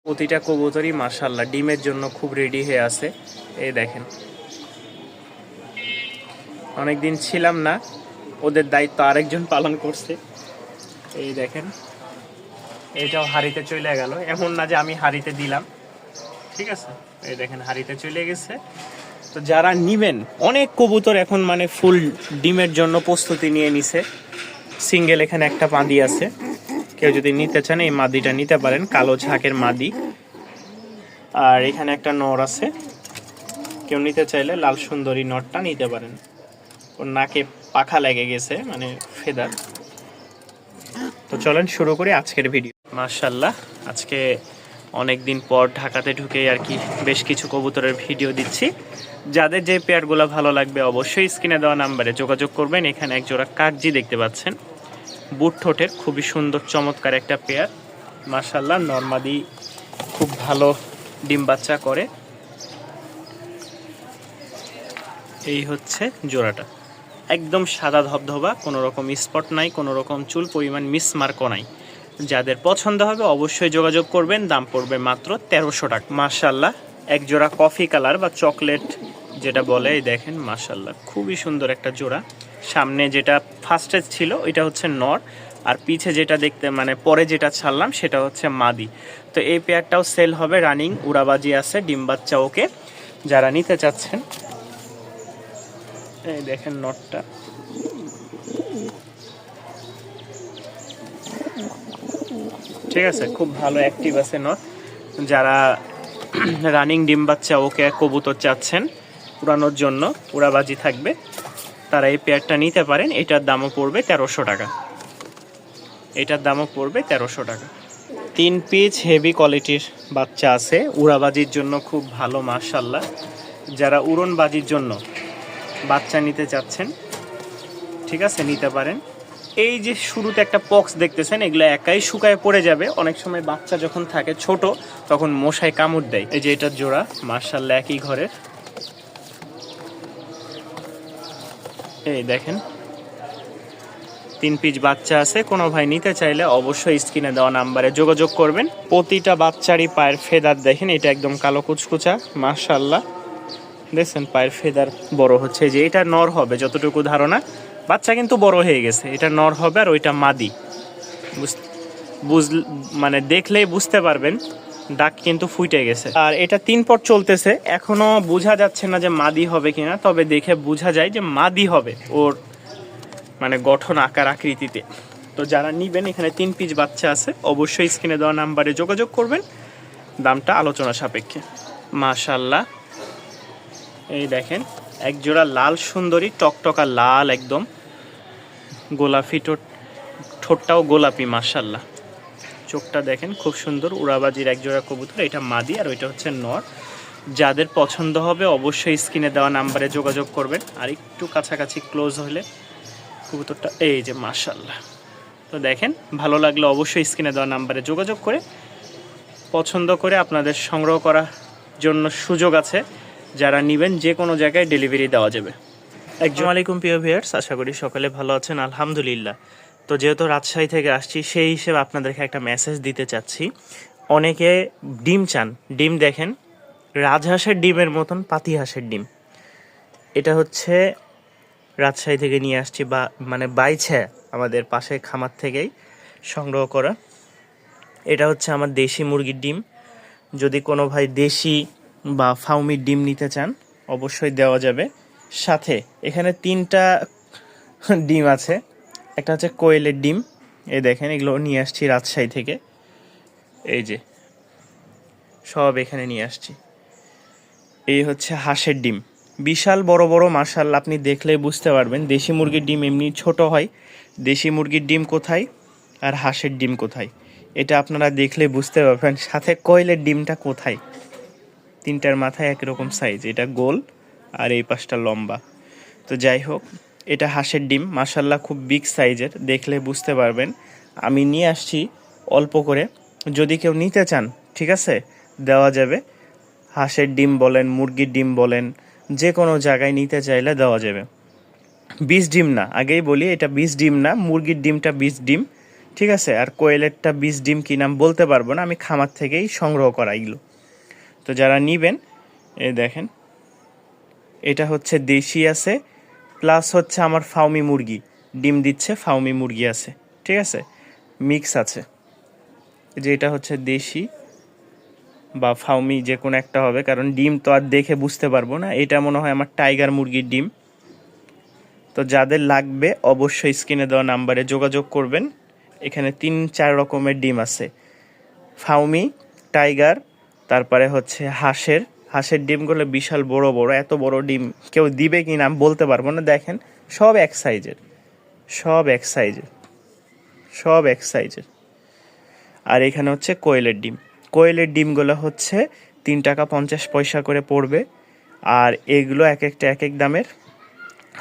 প্রতিটা কবুতরই মাশাআল্লাহ ডিমের জন্য খুব রেডি হয়ে আছে। এই দেখেন, অনেকদিন ছিলাম না, ওদের দায়িত্ব আরেকজন পালন করছে। এই দেখেন, এইটাও হাড়িতে চলে গেল, এমন না যে আমি হাড়িতে দিলাম, ঠিক আছে। এই দেখেন হাড়িতে চলে গেছে। তো যারা নিবেন, অনেক কবুতর এখন মানে ফুল ডিমের জন্য প্রস্তুতি নিয়ে নিছে। সিঙ্গেল এখানে একটা মাদি আছে, কেউ যদি নিতে চান এই মাদিটা নিতে পারেন, কালো ঝাঁকের মাদি। আর এখানে একটা নর আছে, কেউ নিতে চাইলে লাল সুন্দরী নরটা নিতে পারেন। ওর নাকে পাখা লেগে গেছে, মানে ফেদার। তো চলেন শুরু করি আজকের ভিডিও। মাশাআল্লাহ, আজকে অনেক দিন পর ঢাকাতে ঢুকে আর কি বেশ কিছু কবুতরের ভিডিও দিচ্ছি। যাদের যে পেয়ারগুলো ভালো লাগবে অবশ্যই স্ক্রিনে দেওয়া নাম্বারে যোগাযোগ করবেন। এখানে এক জোড়া কাকজি দেখতে পাচ্ছেন, বুট ঠোঁটের, খুবই সুন্দর চমৎকার একটা পেয়ার। মাশাআল্লাহ, নরমাদি খুব ভালো ডিম বাচ্চা করে। এই হচ্ছে জোড়াটা, একদম সাদা ধবধবা, কোনো রকম স্পট নাই, কোনো রকম চুল পরিমাণ মিসমার্কও নাই। যাদের পছন্দ হবে অবশ্যই যোগাযোগ করবেন। দাম পড়বে মাত্র 1300 টাকা। মাশাআল্লাহ, এক জোড়া কফি কালার বা চকলেট যেটা বলে, এই দেখেন মাশাআল্লাহ খুবই সুন্দর একটা জোড়া। সামনে যেটা ফার্স্টে ছিল ওইটা হচ্ছে নর, আর পিছে যেটা দেখতে মানে পরে যেটা ছাড়লাম সেটা হচ্ছে মাদি। তো এই পেয়ারটাও সেল হবে, রানিং উড়াবাজি আছে, ডিম বাচ্চা ওকে। যারা নিতে চাচ্ছেন, এই দেখেন নটটা, ঠিক আছে, খুব ভালো অ্যাক্টিভ আছে নট। যারা রানিং ডিম বাচ্চা ওকে কবুতর চাচ্ছেন উড়ানোর জন্য, উড়াবাজি থাকবে, তারা এই পেয়ারটা নিতে পারেন। এটার দামও পড়বে 1300 টাকা। এটার দামও পড়বে 1300 টাকা। 3 পিস হেভি কোয়ালিটির বাচ্চা আছে, উড়াবাজির জন্য খুব ভালো মাশাআল্লাহ। যারা উড়নবাজির জন্য বাচ্চা নিতে চাচ্ছেন, ঠিক আছে, নিতে পারেন। এই যে শুরুতে একটা পক্স দেখতেছেন, এগুলো একাই শুকায় পড়ে যাবে। অনেক সময় বাচ্চা যখন থাকে ছোট তখন মশায় কামড় দেয়। এই যে এটার জোড়া মাশাআল্লাহ একই ঘরের। এই দেখেন 3 পিস বাচ্চা আছে। কোনো ভাই নিতে চাইলে অবশ্যই স্ক্রিনে দেওয়া নাম্বারে যোগাযোগ করবেন। প্রতিটা বাচ্চারই পায়ের ফেদার দেখেন, এটা একদম কালো কুচকুচা মাশাআল্লাহ। দেখছেন পায়ের ফেদার বড় হচ্ছে। যে এটা নর হবে যতটুকু ধারণা, বাচ্চা কিন্তু বড় হয়ে গেছে। এটা নর হবে আর ওইটা মাদি, মানে দেখলেই বুঝতে পারবেন, ডাক কিন্তু ফুটে গেছে। আর এটা 3 পট চলতেছে, এখনো বোঝা যাচ্ছে না যে মাদি হবে কিনা, তবে দেখে বোঝা যায় যে মাদি হবে ওর মানে গঠন আকার আকৃতিতে। তো যারা নিবেন, এখানে 3 পিস বাচ্চা আছে, অবশ্যই স্ক্রিনে দেওয়া নাম্বারে যোগাযোগ করবেন। দামটা আলোচনা সাপেক্ষে। মাশাআল্লাহ, এই দেখেন এক জোড়া লাল সুন্দরী, টকটকা লাল একদম, গোলাপি ঠোঁটটাও গোলাপি মাশাআল্লাহ। চোখটা দেখেন খুব সুন্দর, উড়াবাজির এক জোড়া কবুতর। এটা মাদি আর ওইটা হচ্ছে নর। যাদের পছন্দ হবে অবশ্যই স্ক্রিনে দেওয়া নাম্বারে যোগাযোগ করবেন। আর একটু কাছাকাছি ক্লোজ হলে কবুতরটা, এই যে মাশাআল্লাহ। তো দেখেন, ভালো লাগলে অবশ্যই স্ক্রিনে দেওয়া নাম্বারে যোগাযোগ করে পছন্দ করে আপনাদের সংগ্রহ করার জন্য সুযোগ আছে। যারা নেবেন যে কোনো জায়গায় ডেলিভারি দেওয়া যাবে। আসসালামু আলাইকুম প্রিয় ভিউয়ার্স, আশা করি সকলে ভালো আছেন, আলহামদুলিল্লাহ। তো যেহেতু রাজশাহী থেকে আসছি, সেই হিসেবে আপনাদেরকে একটা মেসেজ দিতে চাচ্ছি। অনেকে ডিম চান, ডিম দেখেন রাজহাঁসের ডিমের মতন পাতি হাঁসের ডিম। এটা হচ্ছে রাজশাহী থেকে নিয়ে আসছি, বা মানে বাইছে আমাদের পাশে খামার থেকেই সংগ্রহ করা। এটা হচ্ছে আমার দেশি মুরগির ডিম। যদি কোনো ভাই দেশি বা ফাউমির ডিম নিতে চান অবশ্যই দেওয়া যাবে। সাথে এখানে 3টা ডিম আছে। একটা হচ্ছে কোয়েলের ডিম, এই দেখেন এগুলো নিয়ে আসছি রাজশাহী থেকে। এই যে সব এখানে নিয়ে আসছি। এই হচ্ছে হাঁসের ডিম, বিশাল বড় বড় মাশাআল্লাহ, আপনি দেখলেই বুঝতে পারবেন। দেশি মুরগির ডিম এমনি ছোট হয়, দেশি মুরগির ডিম কোথায় আর হাঁসের ডিম কোথায় এটা আপনারা দেখলে বুঝতে পারবেন। সাথে কোয়েলের ডিমটা কোথায়, 3টার মাথায় একরকম সাইজ, এটা গোল আর এই পাশটা লম্বা। তো যাই হোক, এটা হাঁসের ডিম মাশাআল্লাহ, খুব বিগ সাইজের, দেখলে বুঝতে পারবেন। আমি নিয়ে আসছি অল্প করে, যদি কেউ নিতে চান ঠিক আছে দেওয়া যাবে। হাঁসের ডিম বলেন, মুরগির ডিম বলেন, যে কোনো জায়গায় নিতে চাইলে দেওয়া যাবে। 20 ডিম না, আগেই বলি এটা 20 ডিম না, মুরগির ডিমটা 20 ডিম, ঠিক আছে। আর কোয়েলেরটা 20 ডিম কি নাম বলতে পারবো না, আমি খামার থেকেই সংগ্রহ করা এগুলো। তো যারা নিবেন, এই দেখেন এটা হচ্ছে দেশি আছে, প্লাস হচ্ছে আমার ফাউমি মুরগি ডিম দিচ্ছে, ফাউমি মুরগি আছে, ঠিক আছে, মিক্স আছে। যে এটা হচ্ছে দেশি বা ফাউমি যে কোনো একটা হবে, কারণ ডিম তো আর দেখে বুঝতে পারবো না। এটা মনে হয় আমার টাইগার মুরগির ডিম। তো যাদের লাগবে অবশ্যই স্ক্রিনে দেওয়া নাম্বারে যোগাযোগ করবেন। এখানে 3-4 রকমের ডিম আছে, ফাউমি, টাইগার, তারপরে হচ্ছে হাঁসের ডিমগুলো বিশাল বড় বড়। এত বড় ডিম কেউ দিবে কি না বলতে পারবো না। দেখেন সব এক সাইজের, সব এক সাইজের, সব এক সাইজের। আর এখানে হচ্ছে কোয়েলের ডিম। কোয়েলের ডিমগুলো হচ্ছে 3 টাকা 50 পয়সা করে পড়বে। আর এগুলো এক একটা এক এক দামের।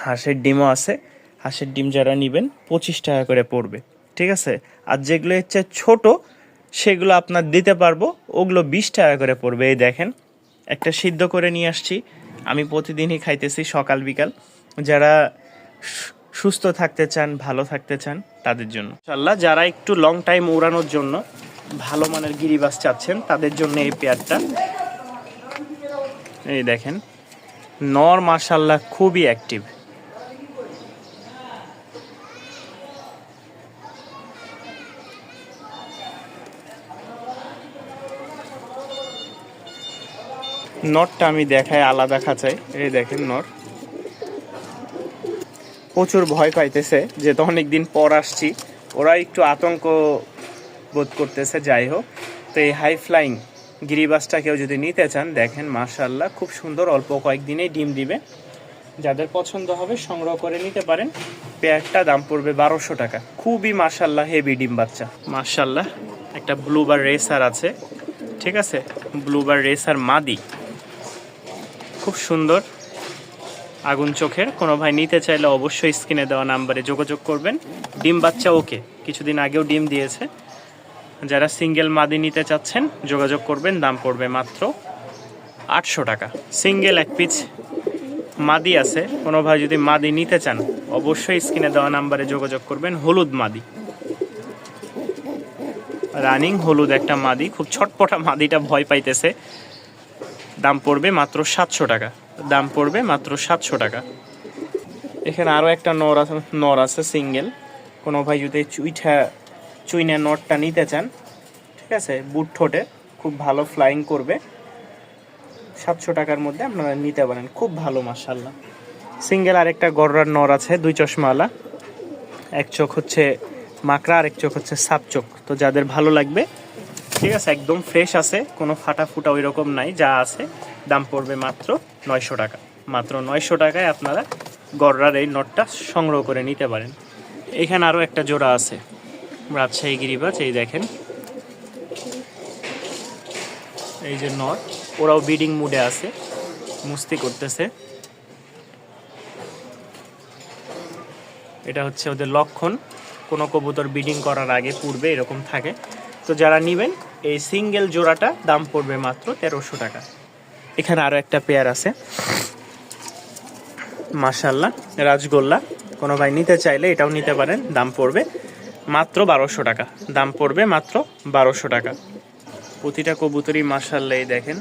হাঁসের ডিমও আছে, হাঁসের ডিম যারা নেবেন 25 টাকা করে পড়বে, ঠিক আছে। আর যেগুলো হচ্ছে ছোট সেগুলো আপনার দিতে পারবো, ওগুলো 20 টাকা করে পড়বে। এই দেখেন একটা সিদ্ধ করে নিয়ে আসছি, আমি প্রতিদিনই খাইতেছি সকাল বিকাল। যারা সুস্থ থাকতে চান, ভালো থাকতে চান তাদের জন্য ইনশাআল্লাহ। যারা একটু লং টাইম উড়ানোর জন্য ভালো মানের গিরিবাস চাচ্ছেন তাদের জন্য এই পেয়ারটা। এই দেখেন নর মাশাআল্লাহ খুবই অ্যাক্টিভ। নরটা আমি দেখাই আলাদা খাঁচায়। এই দেখেন নর প্রচুর ভয় পাইতেছে, যেহেতু অনেকদিন পর আসছি, ওরা একটু আতঙ্ক বোধ করতেছে। যাই হোক, তো এই হাই ফ্লাইং গিরিবাসটা কেউ যদি নিতে চান, দেখেন মাশাআল্লাহ খুব সুন্দর, অল্প কয়েকদিনেই ডিম দিবে। যাদের পছন্দ হবে সংগ্রহ করে নিতে পারেন। পেয়ারটা দাম পড়বে 1200 টাকা। খুবই মাশাআল্লাহ হেভি ডিম বাচ্চা। মাশাআল্লাহ একটা ব্লুবার রেসার আছে, ঠিক আছে, ব্লুবার রেসার মাদি, খুব সুন্দর আগুন চোখের। কোনো ভাই নিতে চাইলে অবশ্যই স্ক্রিনে দেওয়া নাম্বারে যোগাযোগ করবেন। ডিম বাচ্চা ওকে, কিছুদিন আগেও ডিম দিয়েছে। যারা সিঙ্গেল মাদি নিতে চাচ্ছেন যোগাযোগ করবেন, দাম পড়বে মাত্র 800 টাকা। সিঙ্গেল এক পিস মাদি আছে, কোনো ভাই যদি মাদি নিতে চান অবশ্যই স্ক্রিনে দেওয়া নাম্বারে যোগাযোগ করবেন। হলুদ মাদি, রানিং হলুদ একটা মাদি, খুব ছটপটা মাদিটা ভয় পাইতেছে। দাম পড়বে মাত্র 700 টাকা, দাম পড়বে মাত্র 700 টাকা। এখানে আরও একটা নর আছে সিঙ্গেল, কোনো ভাই যদি চুইনা নটটা নিতে চান, ঠিক আছে, বুট ঠোঁটে খুব ভালো ফ্লাইং করবে, 700 টাকার মধ্যে আপনারা নিতে পারেন, খুব ভালো মাশাআল্লাহ। সিঙ্গেল আরেকটা গররার নর আছে, 2 চশমাওয়ালা, এক চোখ হচ্ছে মাকড়া আর এক চোখ হচ্ছে সাপ চোখ। তো যাদের ভালো লাগবে, ঠিক আছে, একদম ফ্রেশ আছে, কোনো ফাটা ফুটা ওই রকম নাই, যা আছে। দাম পড়বে মাত্র 900 টাকা। মাত্র 900 টাকায় আপনারা গররার এই নটটা সংগ্রহ করে নিতে পারেন। এখানে আরও একটা জোড়া আছে রাজশাহী গিরিবাজ। এই দেখেন, এই যে নট, ওরাও ব্রিডিং মুডে আছে, মুস্তি করতেছে। এটা হচ্ছে ওদের লক্ষণ, কোনো কবুতর ব্রিডিং করার আগে পূর্বে এরকম থাকে। তো যারা নেবেন এই সিঙ্গেল জোড়াটা দাম পড়বে মাত্র 1300 টাকা। এখানে আরও একটা পেয়ার আছে মাশাআল্লাহ রাজগোল্লা, কোনো ভাই নিতে চাইলে এটাও নিতে পারেন, দাম পড়বে মাত্র 1200 টাকা। দাম পড়বে মাত্র 1200 টাকা। প্রতিটা কবুতরই মাশাআল্লাহ এই দেখেন